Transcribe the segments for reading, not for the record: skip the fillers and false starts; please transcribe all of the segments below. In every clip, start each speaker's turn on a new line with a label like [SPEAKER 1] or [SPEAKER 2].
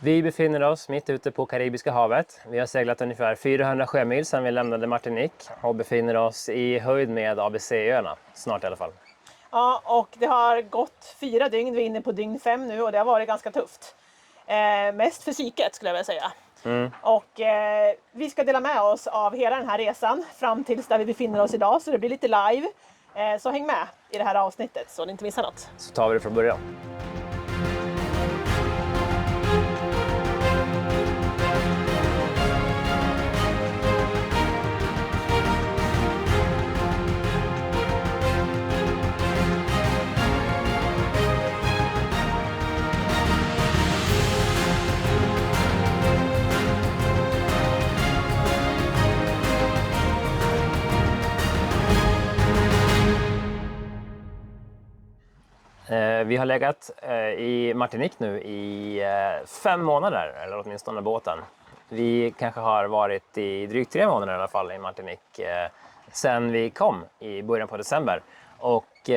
[SPEAKER 1] Vi befinner oss mitt ute på Karibiska havet. Vi har seglat ungefär 400 sjömil sedan vi lämnade Martinique och befinner oss i höjd med ABC-öarna, snart i alla fall.
[SPEAKER 2] Ja, och det har gått 4 dygn, vi är inne på dygn 5 nu och det har varit ganska tufft. Mest för psyket skulle jag vilja säga. Och vi ska dela med oss av hela den här resan fram tills där vi befinner oss idag, så det blir lite live. Så häng med i det här avsnittet så ni inte missar något.
[SPEAKER 1] Så tar vi det från början. Vi har legat i Martinique nu i 5 månader, eller åtminstone båten. Vi kanske har varit i drygt 3 månader i alla fall i Martinique sen vi kom i början på december. Och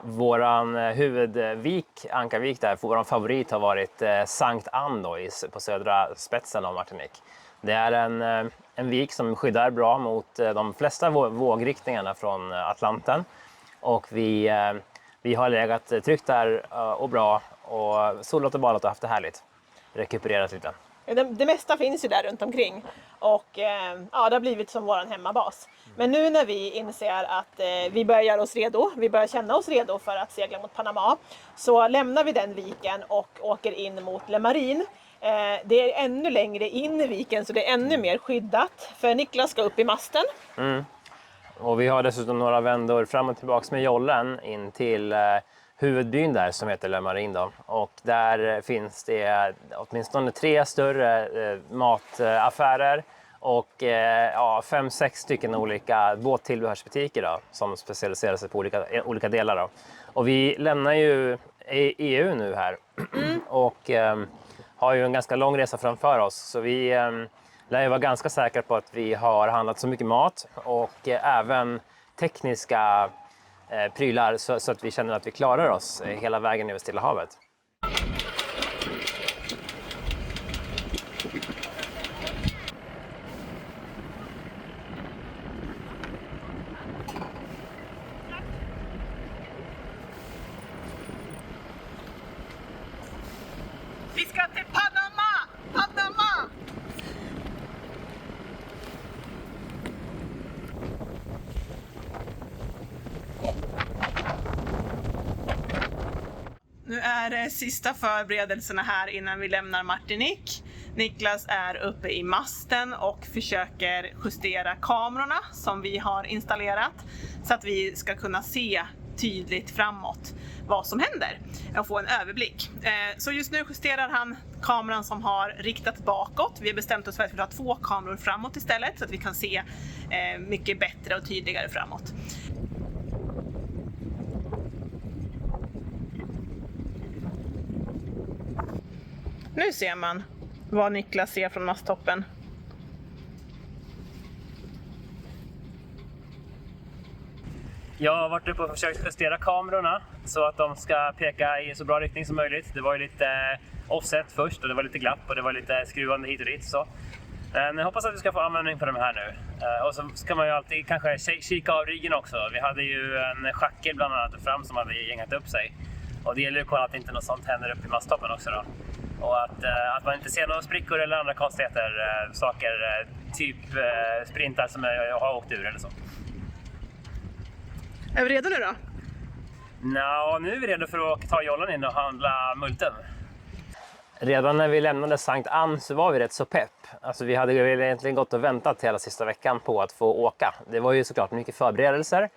[SPEAKER 1] våran huvudvik, Ankarvik där, vår favorit har varit Sankt Ann då, på södra spetsen av Martinique. Det är en vik som skyddar bra mot de flesta vågriktningarna från Atlanten. Och vi har legat tryggt där och bra och solat och badat och haft det härligt. Rekupererat lite.
[SPEAKER 2] Det mesta finns ju där runt omkring och ja, det har blivit som våran hemmabas. Men nu när vi inser att vi börjar göra oss redo, vi börjar känna oss redo för att segla mot Panama, så lämnar vi den viken och åker in mot Le Marin. Det är ännu längre in i viken så det är ännu mer skyddat, för Niklas ska upp i masten.
[SPEAKER 1] Och vi har dessutom några vändor fram och tillbaka med jollen in till huvudbyn där som heter Le Marin då. Och där finns det åtminstone 3 större mataffärer och 5-6 stycken olika båttillbehörsbutiker då, som specialiserar sig på olika delar då. Och vi lämnar ju EU nu här och har ju en ganska lång resa framför oss, så vi lär ju vara ganska säkra på att vi har handlat så mycket mat och även tekniska prylar så att vi känner att vi klarar oss hela vägen över Stilla havet.
[SPEAKER 2] Vi ska till Panama! Panama! Nu är det sista förberedelserna här innan vi lämnar Martinique. Niklas är uppe i masten och försöker justera kamerorna som vi har installerat så att vi ska kunna se tydligt framåt vad som händer och få en överblick. Så just nu justerar han kameran som har riktat bakåt. Vi har bestämt oss för att vi vill ha 2 kameror framåt istället så att vi kan se mycket bättre och tydligare framåt. Nu ser man vad Niklas ser från masttoppen.
[SPEAKER 1] Jag har varit uppe och försökt justera kamerorna så att de ska peka i så bra riktning som möjligt. Det var ju lite offset först och det var lite glapp och det var lite skruvande hit och dit. Så. Men jag hoppas att vi ska få användning för de här nu. Och så ska man ju alltid kanske kika av ryggen också. Vi hade ju en schackel bland annat fram som hade gängat upp sig. Och det gäller ju att kolla att inte något sånt händer upp i masttoppen också då. Och att man inte ser några sprickor eller andra konstigheter, saker, typ sprintar som jag har åkt ur eller så.
[SPEAKER 2] Är vi redo nu då?
[SPEAKER 1] Nu är vi redo för att ta jollen in och handla multum. Redan när vi lämnade Sankt Ann så var vi rätt så pepp. Alltså vi hade egentligen gått och väntat hela sista veckan på att få åka. Det var ju såklart mycket förberedelser.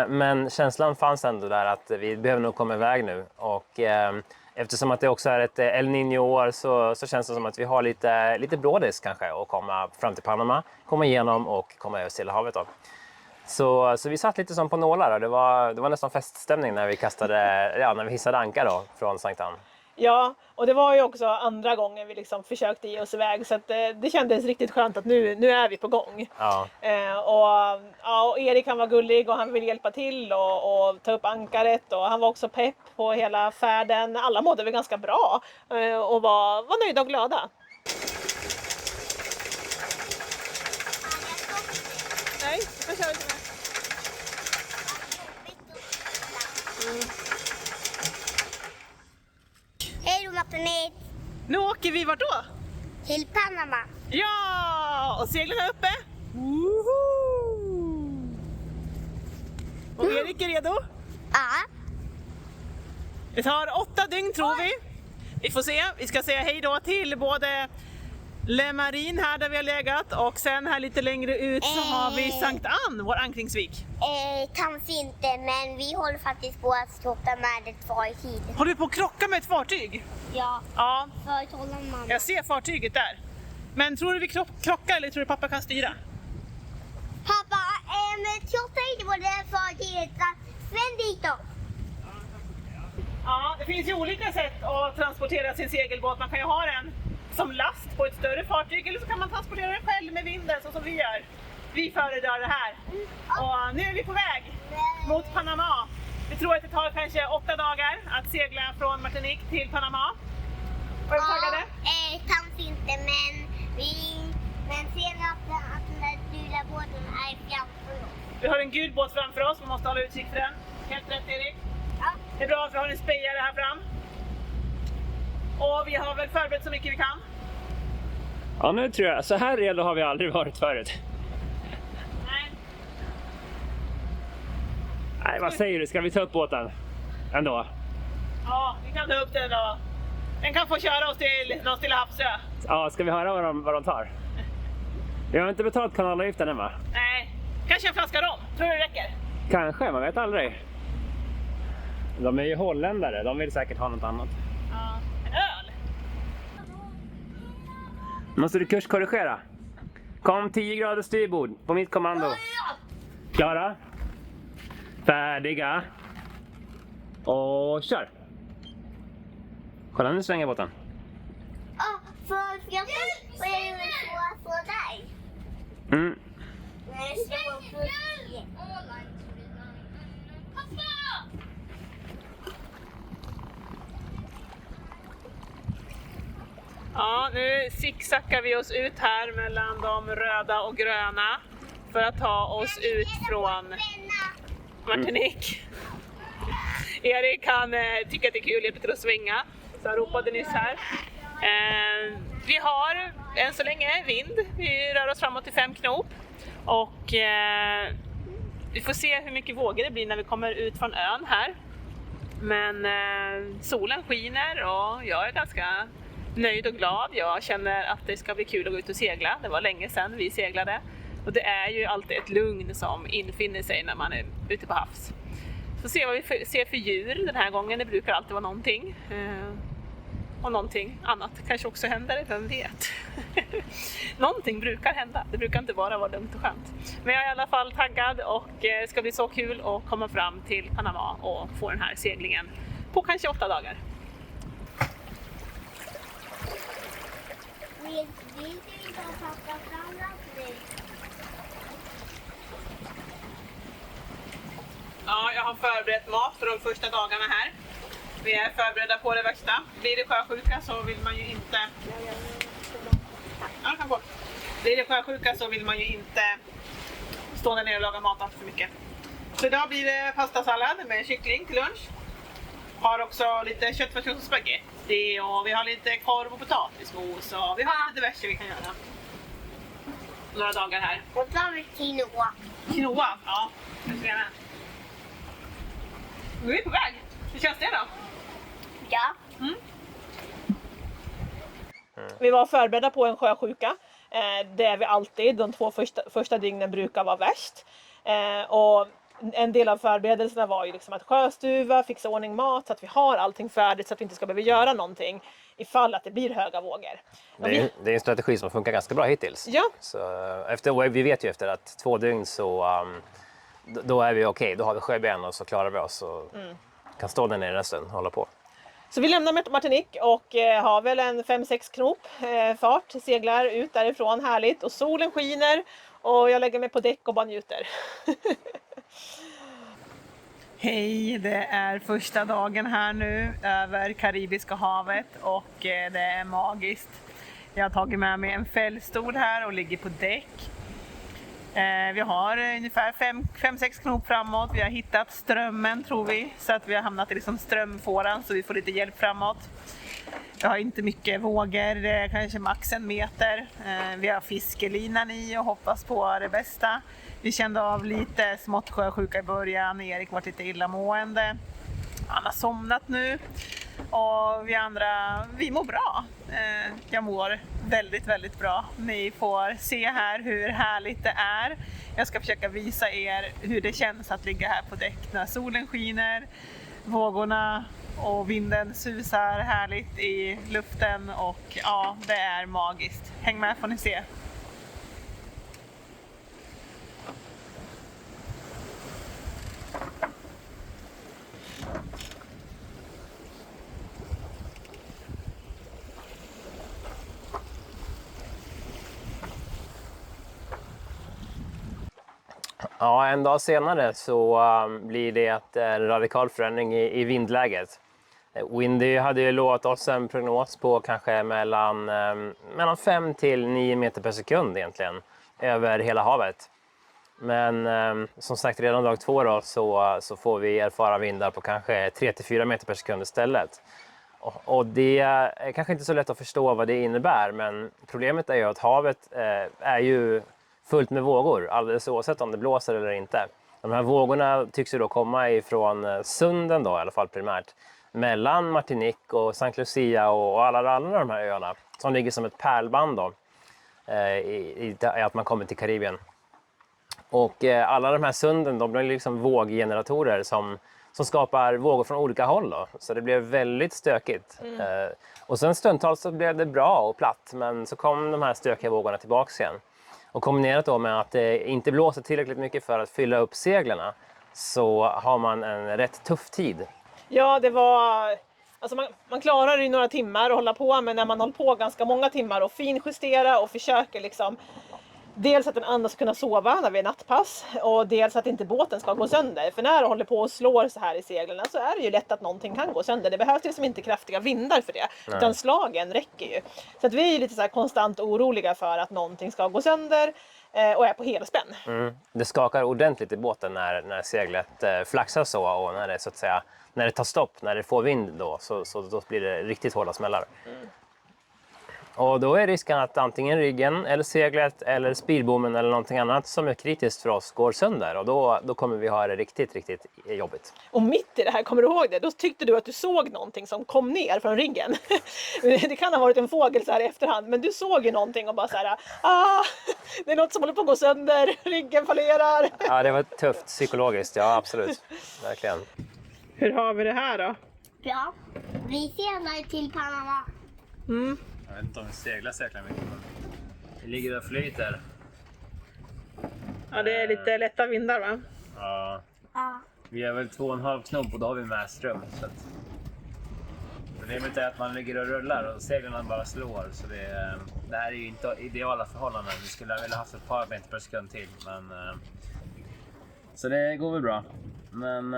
[SPEAKER 1] Men känslan fanns ändå där att vi behöver nog komma iväg nu. Och eftersom att det också är ett El Niño-år så känns det som att vi har lite brådis kanske att komma fram till Panama, komma igenom och komma över Stilla havet då. Så vi satt lite som på nålar och det var nästan feststämning när vi hissade ankar då från Sankt Ann.
[SPEAKER 3] Ja, och det var ju också andra gången vi liksom försökte ge oss iväg så att det kändes riktigt skönt att nu är vi på gång.
[SPEAKER 1] Ja.
[SPEAKER 3] Och Erik han var gullig och han ville hjälpa till och ta upp ankaret och han var också pepp på hela färden. Alla mådde väl ganska bra och var nöjda och glada. Nej, jag kör inte med.
[SPEAKER 4] Hej då Martinet!
[SPEAKER 2] Nu åker vi vart då?
[SPEAKER 4] Till Panama.
[SPEAKER 2] Ja! Och seglen är uppe. Woho! Och Erik är redo.
[SPEAKER 4] Ja.
[SPEAKER 2] Det tar 8 dygn tror vi. Vi får se. Vi ska säga hej då till både Le Marine här där vi har legat och sen här lite längre ut så har vi Sankt Ann, vår ankringsvik.
[SPEAKER 4] Kanske inte, men vi håller faktiskt på att stoppa med ett fartyg.
[SPEAKER 2] Håller vi på att krocka med ett fartyg?
[SPEAKER 4] Ja,
[SPEAKER 2] Ja,
[SPEAKER 4] för att hålla mamma.
[SPEAKER 2] jag ser fartyget där. Men tror du vi krockar eller tror du pappa kan styra?
[SPEAKER 4] Pappa, krossa inte på det fartyget. Sväng dit då.
[SPEAKER 2] Ja, det finns ju olika sätt att transportera sin segelbåt. Man kan ju ha den som last på ett större fartyg eller så kan man transportera den själv med vinden så som vi gör. Vi föredrar det här. Och nu är vi på väg mot Panama. Vi tror att det tar kanske 8 dagar att segla från Martinique till Panama. Var du taggade?
[SPEAKER 4] Kanske inte, men ser ni att den där gula båten är framför oss?
[SPEAKER 2] Vi har en gul båt framför oss, vi måste hålla utkik för den. Helt rätt Erik.
[SPEAKER 4] Ja.
[SPEAKER 2] Det är bra att vi har en spejare här fram. Och vi har väl förberett så mycket vi kan.
[SPEAKER 1] Ja, nu tror jag, så här redo har vi aldrig varit förut.
[SPEAKER 2] Nej.
[SPEAKER 1] Nej, vad säger du? Ska vi ta upp båten? Ändå?
[SPEAKER 2] Ja, vi kan ta upp den då. Den kan få köra oss till någon Stilla havsö.
[SPEAKER 1] Ja, ska vi höra vad de tar? Vi har inte betalt kanalavgiften än va?
[SPEAKER 2] Nej, kanske en flaska rom. Tror du det räcker?
[SPEAKER 1] Kanske, man vet aldrig. De är ju holländare, de vill säkert ha något annat.
[SPEAKER 2] Ja, en öl.
[SPEAKER 1] Måste du kurskorrigera? Kom 10 grader styrbord på mitt kommando. Klara? Färdiga? Och kör! Kolla, nu svänger båten.
[SPEAKER 4] Ja, för jag får så där.
[SPEAKER 1] Mm.
[SPEAKER 4] Nej, det ska vara för
[SPEAKER 2] Ja, nu zigzaggar vi oss ut här mellan de röda och gröna för att ta oss ut från Martinique. Erik han tycker att det är kul, hjälper till att svänga, så han ropade nyss här. Vi har än så länge vind, vi rör oss framåt till 5 knop och vi får se hur mycket vågor det blir när vi kommer ut från ön här. Men solen skiner och jag är ganska nöjd och glad. Jag känner att det ska bli kul att gå ut och segla. Det var länge sedan vi seglade. Och det är ju alltid ett lugn som infinner sig när man är ute på havs. Så se vad vi ser för djur den här gången. Det brukar alltid vara någonting. Och någonting annat kanske också händer, vem vet. Någonting brukar hända. Det brukar inte bara vara lugnt och skönt. Men jag är i alla fall taggad och det ska bli så kul att komma fram till Panama och få den här seglingen på kanske 8 dagar. Ja, jag har förberett mat för de första dagarna här. Vi är förberedda på det värsta. Blir det sjösjuka så vill man ju inte... Ja, kan gå. Blir det sjösjuka så vill man ju inte stå där nere och laga mat allt för mycket. Så idag blir det pastasallad med kyckling till lunch. Har också lite köttfärssås och spaghetti och vi har lite korv och potatismos och vi har lite diverse vi kan göra. Några dagar här.
[SPEAKER 4] Och så har vi quinoa.
[SPEAKER 2] Quinoa, ja. Nu är vi på väg. Hur känns det då?
[SPEAKER 4] Ja.
[SPEAKER 2] Mm.
[SPEAKER 3] Vi var förberedda på en sjösjuka. Det är vi alltid. De 2 första dygnen brukar vara värst. Och en del av förberedelserna var ju liksom att sjöstuva, fixa ordning mat så att vi har allting färdigt så att vi inte ska behöva göra någonting ifall att det blir höga vågor.
[SPEAKER 1] Det är en strategi som funkar ganska bra hittills.
[SPEAKER 3] Ja.
[SPEAKER 1] Så vi vet ju efter att 2 dygn så då är vi okej. Då har vi sjöben och så klarar vi oss och kan stå där nere en stund och hålla på.
[SPEAKER 3] Så vi lämnar Martinique och har väl en 5-6 knop fart, seglar ut därifrån, härligt. Och solen skiner och jag lägger mig på däck och bara njuter.
[SPEAKER 2] Hej, det är första dagen här nu över Karibiska havet och det är magiskt. Jag har tagit med mig en fällstol här och ligger på däck. Vi har ungefär 5-6 knop framåt. Vi har hittat strömmen tror vi, så att vi har hamnat i liksom strömfåran så vi får lite hjälp framåt. Vi har inte mycket vågor, det är kanske max 1 meter. Vi har fiskelinan i och hoppas på det bästa. Vi kände av lite smått sjösjuka i början, Erik var lite illamående. Han har somnat nu och vi andra, vi mår bra. Jag mår väldigt, väldigt bra. Ni får se här hur härligt det är. Jag ska försöka visa er hur det känns att ligga här på däck när solen skiner, vågorna och vinden susar härligt i luften och ja, det är magiskt. Häng med får ni se.
[SPEAKER 1] Ja, en dag senare så blir det en radikal förändring i vindläget. Windy hade ju lovat oss en prognos på kanske mellan 5 till 9 meter per sekund egentligen över hela havet. Men som sagt, redan dag 2 då, så får vi erfara vindar på kanske 3 till 4 meter per sekund istället. Och det är kanske inte så lätt att förstå vad det innebär, men problemet är ju att havet är ju fullt med vågor, alldeles oavsett om det blåser eller inte. De här vågorna tycks ju då komma ifrån sunden då, i alla fall primärt, mellan Martinique och Saint Lucia och alla de här öarna som ligger som ett pärlband då, i att man kommer till Karibien. Och alla de här sunden, de blir liksom våggeneratorer som skapar vågor från olika håll då. Så det blev väldigt stökigt. Och sen stundtals så blev det bra och platt, men så kom de här stökiga vågorna tillbaka igen. Och kombinerat då med att det inte blåser tillräckligt mycket för att fylla upp seglarna, så har man en rätt tuff tid.
[SPEAKER 3] Ja, det var... Alltså man klarar ju några timmar att hålla på, men när man håller på ganska många timmar och finjustera och försöker liksom dels att den andra ska kunna sova när vi är nattpass och dels att inte båten ska gå sönder. För när du håller på och slår så här i seglen så är det ju lätt att någonting kan gå sönder. Det behövs liksom inte kraftiga vindar för det. Nej. Utan slagen räcker ju. Så att vi är lite så här konstant oroliga för att någonting ska gå sönder och är på helspänn.
[SPEAKER 1] Det skakar ordentligt i båten när seglet flaxar så, och när det så att säga, när det tar stopp, när det får vind då, så då blir det riktigt hårda smällar. Och då är risken att antingen riggen eller seglet eller speedboomen eller någonting annat som är kritiskt för oss går sönder, och då kommer vi ha det riktigt, riktigt jobbigt.
[SPEAKER 3] Och mitt i det här, kommer du ihåg det? Då tyckte du att du såg någonting som kom ner från riggen. Det kan ha varit en fågel så här i efterhand, men du såg ju någonting och bara så här, det är något som håller på att gå sönder, riggen fallerar.
[SPEAKER 1] Ja, det var tufft psykologiskt, ja absolut, verkligen.
[SPEAKER 2] Hur har vi det här då?
[SPEAKER 4] Ja, vi seglar till Panama.
[SPEAKER 1] Jag vet inte om vi seglar säkert mycket, men vi ligger och flyter.
[SPEAKER 2] Ja, det är lite lätta vindar va?
[SPEAKER 1] Ja.
[SPEAKER 4] Ja.
[SPEAKER 1] Vi är väl 2,5 knop och då har vi med ström. Så att problemet är att man ligger och rullar och seglarna bara slår. Så det här är ju inte ideala förhållanden. Vi skulle vilja haft ett par meter per sekund till. Men, så det går väl bra. Men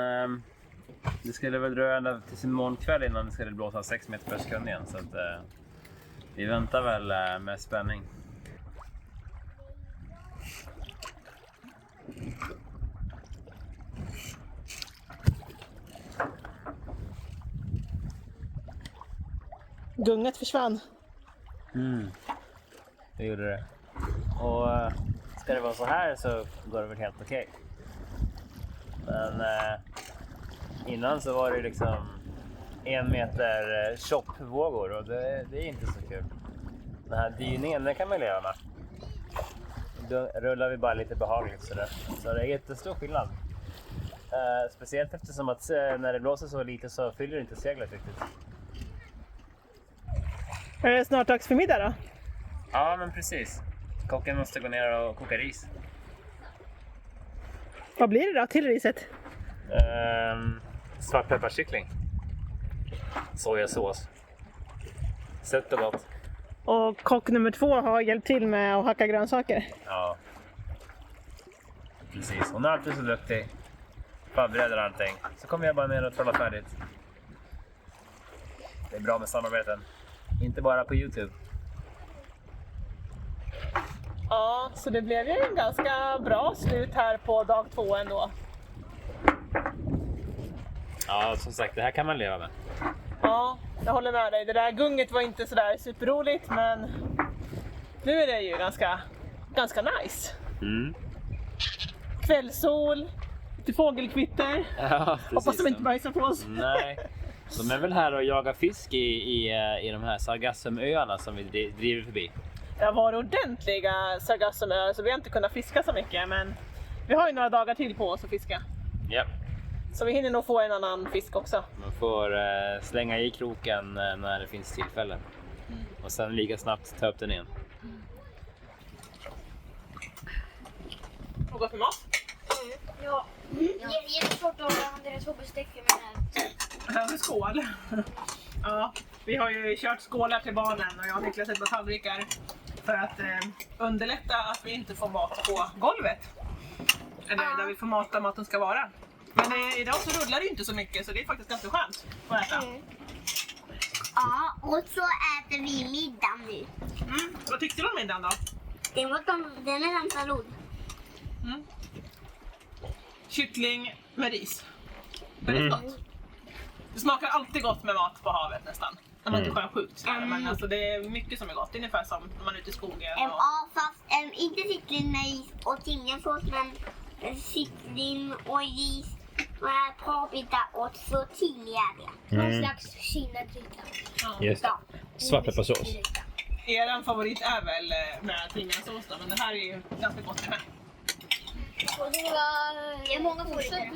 [SPEAKER 1] det skulle väl dröja ända till imorgon kväll innan det skulle blåsa 6 meter per sekund igen. Så att, vi väntar väl med spänning.
[SPEAKER 3] Gunget försvann.
[SPEAKER 1] Det gjorde det. Och ska det vara så här så går det väl helt okej. Men innan så var det liksom 1 meter choppvågor och det är inte så kul. Den här dyningen, den kan man leva med. Då rullar vi bara lite behagligt sådär. Så det är jättestor skillnad. Speciellt eftersom att när det blåser så lite så fyller inte seglet riktigt.
[SPEAKER 3] Är det snart dags för middag då?
[SPEAKER 1] Ja, men precis. Kocken måste gå ner och koka ris.
[SPEAKER 3] Vad blir det då till riset?
[SPEAKER 1] Svartpepparkyckling. Sojasås. Sött och gott.
[SPEAKER 3] Och kock nummer 2 har hjälpt till med att hacka grönsaker.
[SPEAKER 1] Ja. Precis, hon är alltid så duktig. Förbereder allting. Så kommer jag bara ner och trollar färdigt. Det är bra med samarbeten. Inte bara på YouTube.
[SPEAKER 3] Ja, så det blev ju en ganska bra slut här på dag 2 ändå.
[SPEAKER 1] Ja, som sagt, det här kan man leva med.
[SPEAKER 3] Ja, jag håller med dig. Det där gunget var inte sådär superroligt, men nu är det ju ganska nice.
[SPEAKER 1] Mm.
[SPEAKER 3] Kvällssol, lite fågelkvitter.
[SPEAKER 1] Ja,
[SPEAKER 3] Hoppas de inte bajsar på oss.
[SPEAKER 1] Nej, de är väl här och jagar fisk i de här Sargassumöarna som vi driver förbi.
[SPEAKER 3] Det har varit ordentliga sargassumöar så vi har inte kunnat fiska så mycket, men vi har ju några dagar till på oss att fiska.
[SPEAKER 1] Ja,
[SPEAKER 3] Så vi hinner nog få en annan fisk också.
[SPEAKER 1] man får slänga i kroken när det finns tillfällen. Och sen lika snabbt ta upp den igen.
[SPEAKER 3] Något för mat?
[SPEAKER 4] Ja. Jättesvårt att använda 2 bestick med den här.
[SPEAKER 3] En skål. Ja, vi har ju kört skålar till barnen och jag och Niklas ett par tallrikar för att underlätta att vi inte får mat på golvet. Eller där vi får mat där maten ska vara. Men idag så rullar det inte så mycket så det är faktiskt ganska skönt att äta.
[SPEAKER 4] Ja, och så äter vi middag nu.
[SPEAKER 3] Vad tyckte du om middagen då?
[SPEAKER 4] Den är en sallad.
[SPEAKER 3] Kyckling med ris. Väldigt gott. Det smakar alltid gott med mat på havet nästan. När man inte är sjukt. Men alltså, det är mycket som är gott. Ungefär som när man är ute i skogen. Och...
[SPEAKER 4] Ja, fast inte kyckling med ris och timjansås, men kyckling och ris med paprika och tortilla. Någon slags kinagryta.
[SPEAKER 1] Just det. Svartpepparsås.
[SPEAKER 3] Er favorit är väl med timjansås då, men det här är ju ganska gott med.
[SPEAKER 4] Det är många favoriter.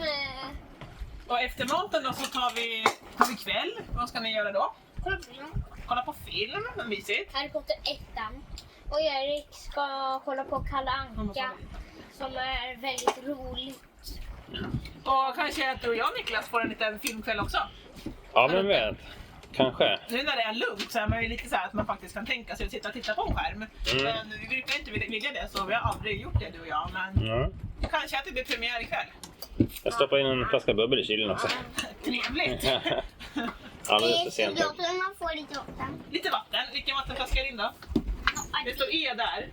[SPEAKER 3] Och efter maten då så tar vi kväll. Vad ska ni göra då? Kolla på film, vad mysigt.
[SPEAKER 4] Harry Potter 1. Och Erik ska kolla på Kalle Anka som är väldigt roligt.
[SPEAKER 3] Och kanske att du och jag, Niklas, får en liten filmkväll också.
[SPEAKER 1] Ja, men vet. Kanske.
[SPEAKER 3] Nu när det är lugnt så är man ju lite så här att man faktiskt kan tänka sig att sitta och titta på en skärm. Men vi brukar inte vilja det, så vi har aldrig gjort det, du och jag. Men kanske att det blir premiär ikväll.
[SPEAKER 1] Jag stoppar in en flaska bubbel i kylen också.
[SPEAKER 3] Trevligt.
[SPEAKER 1] Alldeles för sent.
[SPEAKER 4] Jag tror man får lite vatten.
[SPEAKER 3] Lite vatten. Vilken vattenflaska är din då? Det står E där.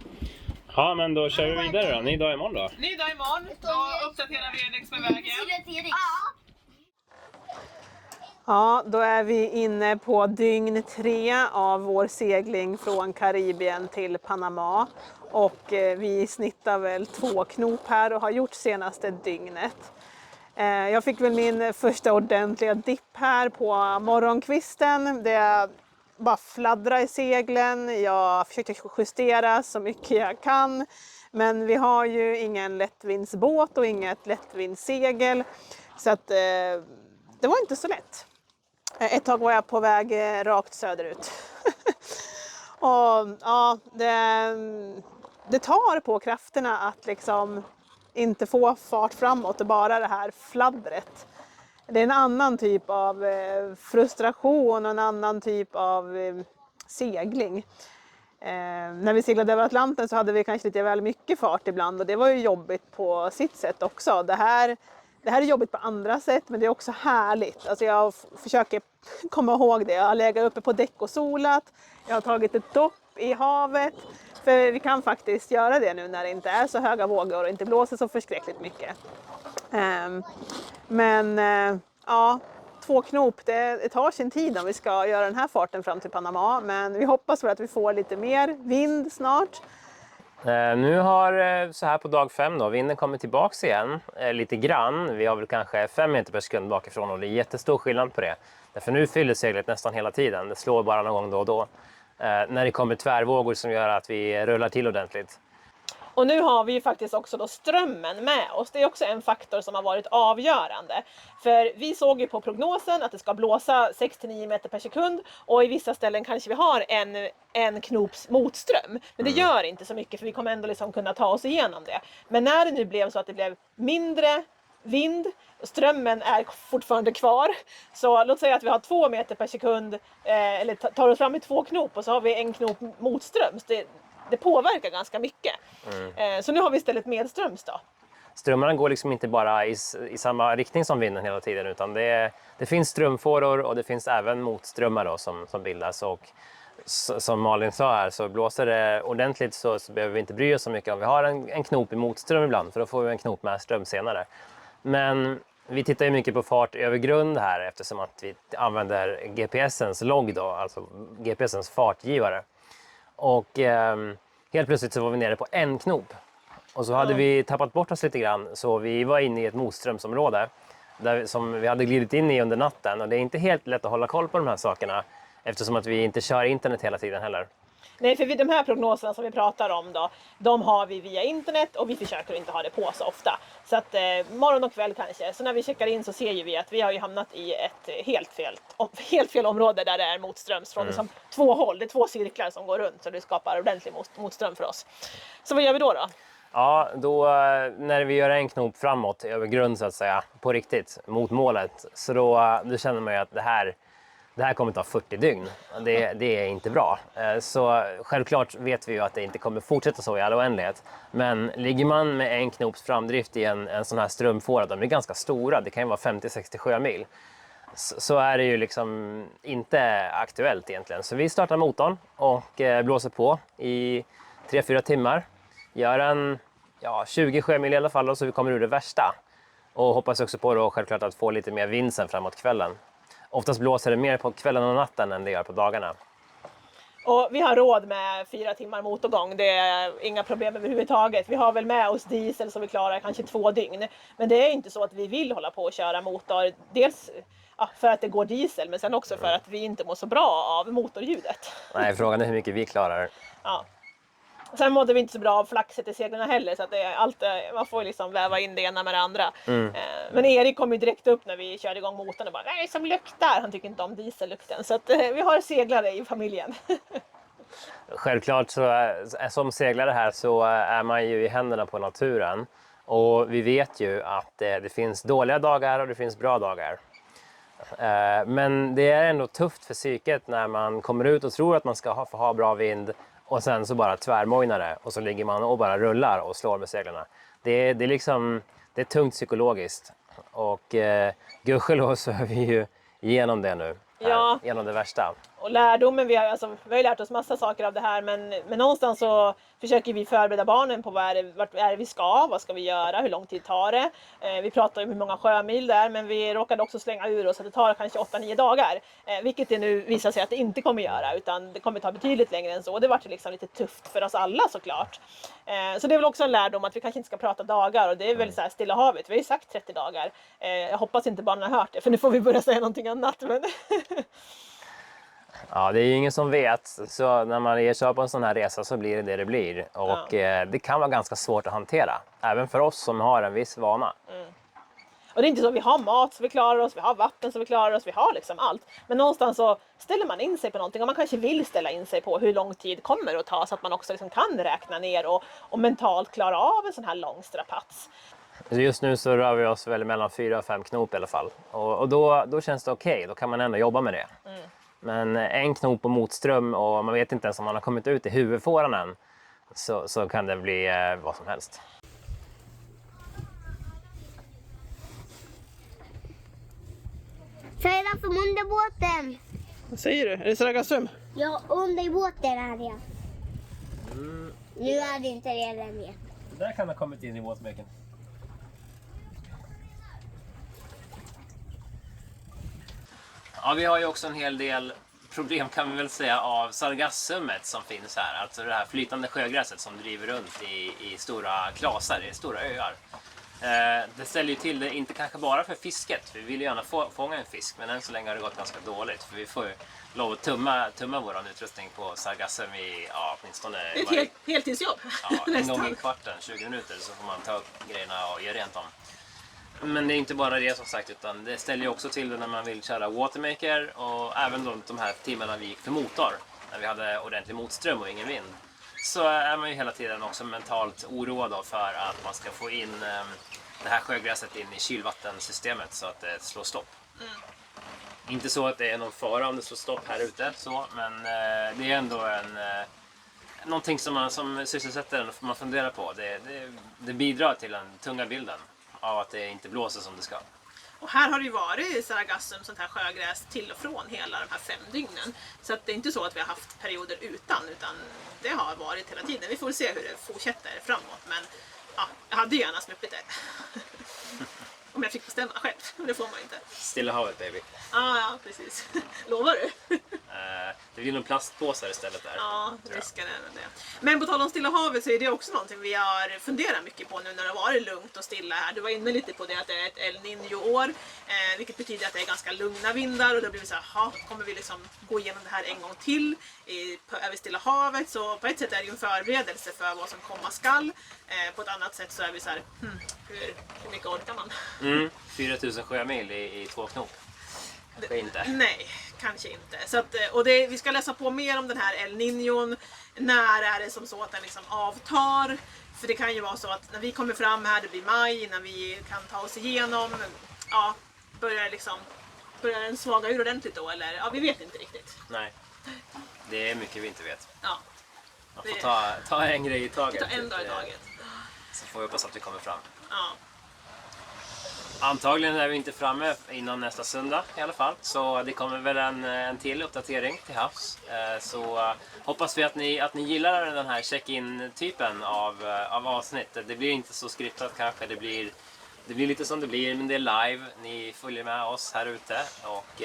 [SPEAKER 1] Ja, men då kör vi vidare då. Ny dag imorgon då.
[SPEAKER 3] Ny dag imorgon. Då uppdaterar vi er längs med vägen. Ja, då är vi inne på dygn 3 av vår segling från Karibien till Panama. Och vi snittar väl 2 knop här och har gjort senaste dygnet. Jag fick väl min första ordentliga dipp här på morgonkvisten. Det bara fladdra i seglen. Jag försökte justera så mycket jag kan. Men vi har ju ingen lättvindsbåt och inget lättvindsegel. Så att det var inte så lätt. Ett tag var jag på väg rakt söderut. Och ja, det tar på krafterna att liksom inte få fart framåt och bara det här fladdret. Det är en annan typ av frustration och en annan typ av segling. När vi seglade över Atlanten så hade vi kanske lite väl mycket fart ibland och det var ju jobbigt på sitt sätt också. Det här är jobbigt på andra sätt, men det är också härligt. Alltså jag försöker komma ihåg det. Jag har legat uppe på däck och solat. Jag har tagit ett dopp i havet. För vi kan faktiskt göra det nu när det inte är så höga vågor och inte blåser så förskräckligt mycket. Men ja, 2 knop, det tar sin tid om vi ska göra den här farten fram till Panama. Men vi hoppas för att vi får lite mer vind snart.
[SPEAKER 1] Nu har så här på dag 5 då, vinden kommer tillbaks igen lite grann. Vi har väl kanske 5 meter per sekund bakifrån och det är jättestor skillnad på det. Därför nu fyller seglet nästan hela tiden. Det slår bara någon gång då och då. När det kommer tvärvågor som gör att vi rullar till ordentligt.
[SPEAKER 3] Och nu har vi ju faktiskt också då strömmen med oss. Det är också en faktor som har varit avgörande. För vi såg ju på prognosen att det ska blåsa 6-9 meter per sekund. Och i vissa ställen kanske vi har en knops motström. Men det gör inte så mycket för vi kommer ändå liksom kunna ta oss igenom det. Men när det nu blev så att det blev mindre vind. Strömmen är fortfarande kvar. Så låt säga att vi har 2 meter per sekund eller tar oss fram i 2 knop och så har vi en knop motströms. Det påverkar ganska mycket. Så nu har vi istället medströms då.
[SPEAKER 1] Strömmarna går liksom inte bara i samma riktning som vinden hela tiden, utan det finns strömfåror och det finns även motströmmar då som bildas. Och som Malin sa här, så blåser det ordentligt så behöver vi inte bry oss så mycket om vi har en knop i motström ibland, för då får vi en knop med ström senare. Men vi tittar ju mycket på fart över grund här, eftersom att vi använder GPSens logg då, alltså GPSens fartgivare. Och helt plötsligt så var vi nere på en knop. Och så hade vi tappat bort oss lite grann, så vi var inne i ett motströmsområde som vi hade glidit in i under natten. Och det är inte helt lätt att hålla koll på de här sakerna, eftersom att vi inte kör internet hela tiden heller.
[SPEAKER 3] Nej, för de här prognoserna som vi pratar om då, de har vi via internet och vi försöker inte ha det på så ofta. Så att morgon och kväll kanske. Så när vi checkar in så ser ju vi att vi har ju hamnat i ett helt fel område där det är motströms från liksom 2 håll. Det är 2 cirklar som går runt, så det skapar ordentlig motström för oss. Så vad gör vi då?
[SPEAKER 1] Ja, då när vi gör en knop framåt över grund så att säga, på riktigt, mot målet, så då känner man ju att det här kommer ta 40 dygn. Det är inte bra. Så självklart vet vi ju att det inte kommer fortsätta så i all oändlighet. Men ligger man med en knops framdrift i en sån här strömfåra, de är ganska stora, det kan ju vara 50-60 sjömil. Så är det ju liksom inte aktuellt egentligen. Så vi startar motorn och blåser på i 3-4 timmar. Gör 20 sjömil i alla fall, så vi kommer ur det värsta. Och hoppas också på då självklart att få lite mer vind sen framåt kvällen. Oftast blåser det mer på kvällen och natten än det gör på dagarna.
[SPEAKER 3] Och vi har råd med 4 timmar motorgång, det är inga problem överhuvudtaget. Vi har väl med oss diesel så vi klarar kanske 2 dygn. Men det är inte så att vi vill hålla på och köra motor. Dels för att det går diesel, men sen också för att vi inte mår så bra av motorljudet.
[SPEAKER 1] Nej, frågan är hur mycket vi klarar.
[SPEAKER 3] Ja. Sen mådde vi inte så bra av flaxet i seglarna heller, så att man får liksom väva in det ena med det andra. Men Erik kom ju direkt upp när vi körde igång motorn och bara nej, som luktar. Han tycker inte om diesellukten, så att vi har seglare i familjen.
[SPEAKER 1] Självklart så som seglare här så är man ju i händerna på naturen. Och vi vet ju att det finns dåliga dagar och det finns bra dagar. Men det är ändå tufft för psyket när man kommer ut och tror att man ska få ha bra vind. Och sen så bara tvärmojnar det och så ligger man och bara rullar och slår med seglarna. Det är tungt psykologiskt. Och gudskelov så är vi ju igenom det nu.
[SPEAKER 3] Ja.
[SPEAKER 1] Genom det värsta.
[SPEAKER 3] Och lärdomen, vi har ju lärt oss massa saker av det här, men någonstans så försöker vi förbereda barnen på vart är det vi ska, vad ska vi göra, hur lång tid tar det. Vi pratar om hur många sjömil där, men vi råkade också slänga ur oss att det tar kanske 8-9 dagar. Vilket det nu visar sig att det inte kommer göra, utan det kommer ta betydligt längre än så. Och det var liksom lite tufft för oss alla såklart. Så det är väl också en lärdom att vi kanske inte ska prata dagar, och det är väl så här Stilla havet, vi har ju sagt 30 dagar. Jag hoppas inte barnen har hört det, för nu får vi börja säga någonting annat. Men
[SPEAKER 1] Ja, det är ju ingen som vet. Så när man ger sig på en sån här resa så blir det blir. Och det kan vara ganska svårt att hantera. Även för oss som har en viss vana.
[SPEAKER 3] Och det är inte så att vi har mat så vi klarar oss, vi har vatten så vi klarar oss, vi har liksom allt. Men någonstans så ställer man in sig på någonting, och man kanske vill ställa in sig på hur lång tid kommer det att ta, så att man också liksom kan räkna ner och mentalt klara av en sån här lång strapats.
[SPEAKER 1] Just nu så rör vi oss väl mellan 4 och 5 knop i alla fall. Och då känns det okej. Då kan man ändå jobba med det. Men en knop på motström och man vet inte ens om man har kommit ut i huvudfåran än, så kan det bli vad som helst.
[SPEAKER 4] Sedan från under båten.
[SPEAKER 3] Vad säger du? Är det Sargassum?
[SPEAKER 4] Ja, under båten är jag. Nu är det inte redan mer.
[SPEAKER 1] Det där kan ha kommit in i våtmeken. Ja, vi har ju också en hel del problem kan vi väl säga av sargassumet som finns här. Alltså det här flytande sjögräset som driver runt i stora klasar, i stora öar. Det ställer ju till det, inte kanske bara för fisket. För vi vill ju gärna fånga en fisk, men än så länge har det gått ganska dåligt. För vi får ju lov att tumma vår utrustning på sargassum i åtminstone
[SPEAKER 3] Ett heltidsjobb.
[SPEAKER 1] Ja, en gång i kvarten, 20 minuter, så får man ta upp grejerna och göra rent dem. Men det är inte bara det som sagt, utan det ställer ju också till det när man vill köra watermaker och även de här timmarna vi gick för motor, när vi hade ordentlig motström och ingen vind. Så är man ju hela tiden också mentalt oroad för att man ska få in det här sjögräset in i kylvattensystemet så att det slår stopp. Inte så att det är någon fara om det slår stopp här ute, så, men det är ändå någonting som man som sysselsättare får man fundera på. Det bidrar till den tunga bilden av att det inte blåser som det ska.
[SPEAKER 3] Och här har det ju varit Sargassum, sånt här sjögräs till och från hela de här 5 dygnen. Så att det är inte så att vi har haft perioder utan det har varit hela tiden. Vi får väl se hur det fortsätter framåt, men ja, jag hade ju gärna sluppit det. Om jag fick bestämma själv, men det får man inte.
[SPEAKER 1] Stilla havet, baby.
[SPEAKER 3] Ja, precis. Lovar du?
[SPEAKER 1] Det blir nog plastpåsar istället där.
[SPEAKER 3] Ja, risken är väl det. Men på tal om Stilla havet så är det också någonting vi har funderat mycket på nu när det har varit lugnt och stilla här. Du var inne lite på det att det är ett El Niño-år, vilket betyder att det är ganska lugna vindar och då blir vi så här, kommer vi liksom gå igenom det här en gång till över Stilla havet? Så på ett sätt är det ju en förberedelse för vad som komma skall. På ett annat sätt så är vi så här, hur mycket orkar man?
[SPEAKER 1] 4000 sjömil i 2 knop. Kanske inte.
[SPEAKER 3] Nej, kanske inte. Så att, och vi ska läsa på mer om den här El Niñon. När är det som så att den liksom avtar? För det kan ju vara så att när vi kommer fram här, det blir maj, innan vi kan ta oss igenom. Ja, börjar den svaga ur ordentligt då? Eller ja, vi vet inte riktigt.
[SPEAKER 1] Nej, det är mycket vi inte vet.
[SPEAKER 3] Ja,
[SPEAKER 1] Man får ta en grej i taget.
[SPEAKER 3] ta en dag i taget.
[SPEAKER 1] Så får vi hoppas att vi kommer fram.
[SPEAKER 3] Ja.
[SPEAKER 1] Antagligen är vi inte framme innan nästa söndag i alla fall. Så det kommer väl en till uppdatering till havs. Så hoppas vi att ni gillar den här check-in-typen av avsnitt. Det blir inte så skriptat kanske. Det blir lite som det blir, men det är live. Ni följer med oss här ute och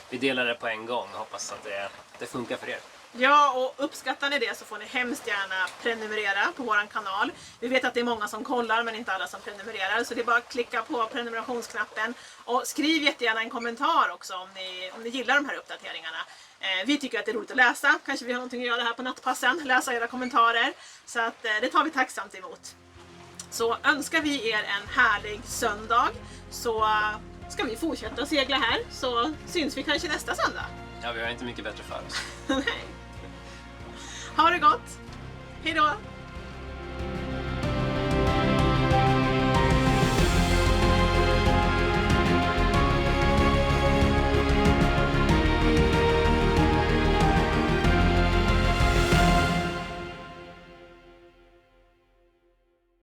[SPEAKER 1] vi delar det på en gång. Hoppas att det funkar för er.
[SPEAKER 3] Ja, och uppskattar ni det så får ni hemskt gärna prenumerera på våran kanal. Vi vet att det är många som kollar men inte alla som prenumererar, så det är bara att klicka på prenumerationsknappen och skriv jättegärna en kommentar också om ni gillar de här uppdateringarna. Vi tycker att det är roligt att läsa, kanske vi har någonting att göra här på nattpassen, läsa era kommentarer, så att det tar vi tacksamt emot. Så önskar vi er en härlig söndag, så ska vi fortsätta att segla här, så syns vi kanske nästa söndag.
[SPEAKER 1] Ja, vi har inte mycket bättre för oss.
[SPEAKER 3] Nej. Ha det gott! Hej då!